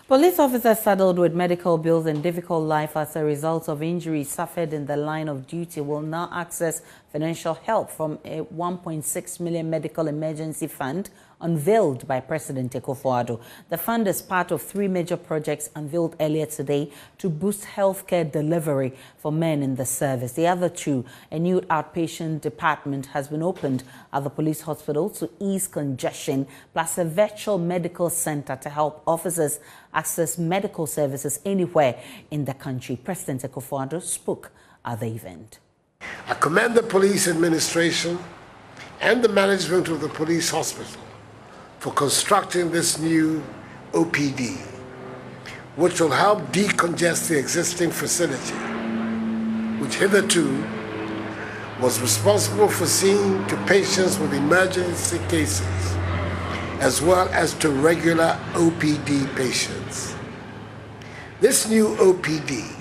Police officers saddled with medical bills and difficult life as a result of injuries suffered in the line of duty will now access financial help from a 1.6 million medical emergency fund unveiled by President Akufo-Addo. The fund is part of three major projects unveiled earlier today to boost healthcare delivery for men in the service. The other two, a new outpatient department has been opened at the police hospital to ease congestion, plus a virtual medical center to help officers access medical services anywhere in the country. President Akufo-Addo spoke at the event. I commend the police administration and the management of the police hospital for constructing this new OPD, which will help decongest the existing facility, which hitherto was responsible for seeing to patients with emergency cases as well as to regular OPD patients. This new OPD,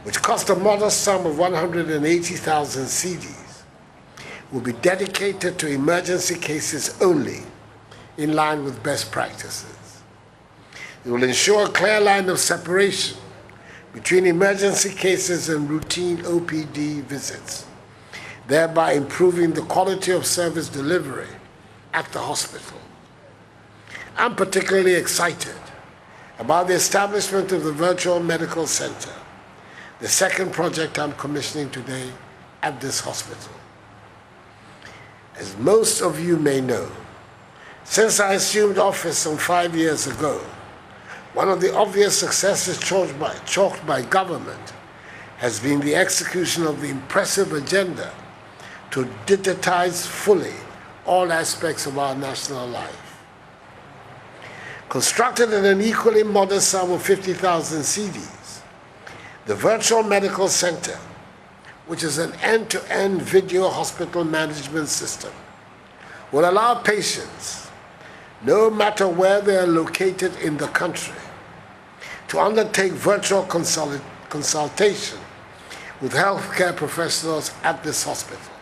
which cost a modest sum of 180,000 cedis, will be dedicated to emergency cases only, in line with best practices. It will ensure a clear line of separation between emergency cases and routine OPD visits, thereby improving the quality of service delivery at the hospital. I'm particularly excited about the establishment of the Virtual Medical Center, the second project I'm commissioning today at this hospital. As most of you may know, since I assumed office some 5 years ago, one of the obvious successes chalked by government has been the execution of the impressive agenda to digitize fully all aspects of our national life. Constructed at an equally modest sum of 50,000 cedis, the Virtual Medical Center, which is an end-to-end video hospital management system, will allow patients, no matter where they are located in the country, to undertake virtual consultation with healthcare professionals at this hospital.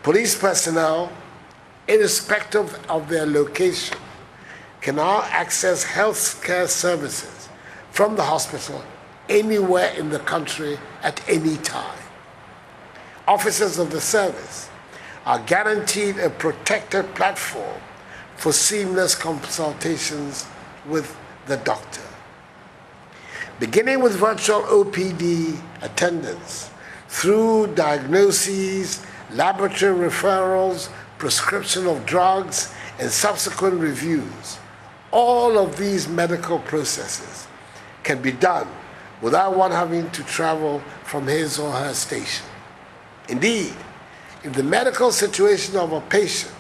Police personnel, irrespective of their location, can now access healthcare services from the hospital anywhere in the country at any time. Officers of the service are guaranteed a protected platform for seamless consultations with the doctor. Beginning with virtual OPD attendance, through diagnoses, laboratory referrals, prescription of drugs, and subsequent reviews, all of these medical processes can be done without one having to travel from his or her station. Indeed, if the medical situation of a patient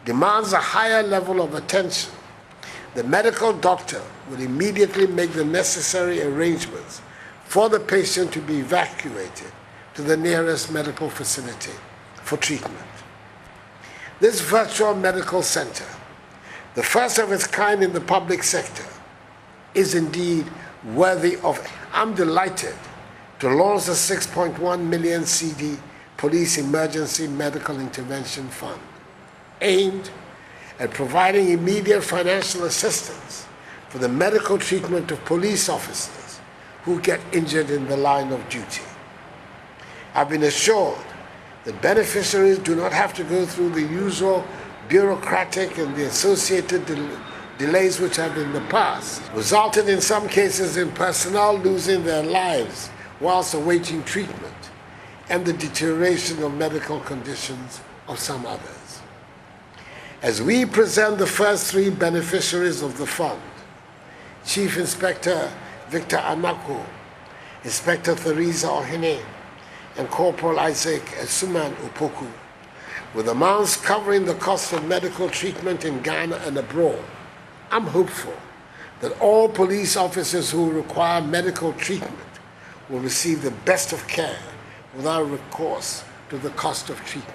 demands a higher level of attention, the medical doctor will immediately make the necessary arrangements for the patient to be evacuated to the nearest medical facility for treatment. This virtual medical center, the first of its kind in the public sector, is indeed worthy of it. I'm delighted to launch the 6.1 million cedi Police Emergency Medical Intervention Fund, aimed at providing immediate financial assistance for the medical treatment of police officers who get injured in the line of duty. I've been assured that beneficiaries do not have to go through the usual bureaucratic and the associated delays which have in the past resulted in some cases in personnel losing their lives whilst awaiting treatment and the deterioration of medical conditions of some others. As we present the first three beneficiaries of the fund, Chief Inspector Victor Anako, Inspector Theresa Ohene, and Corporal Isaac Esuman Opoku, with amounts covering the cost of medical treatment in Ghana and abroad, I'm hopeful that all police officers who require medical treatment will receive the best of care without recourse to the cost of treatment.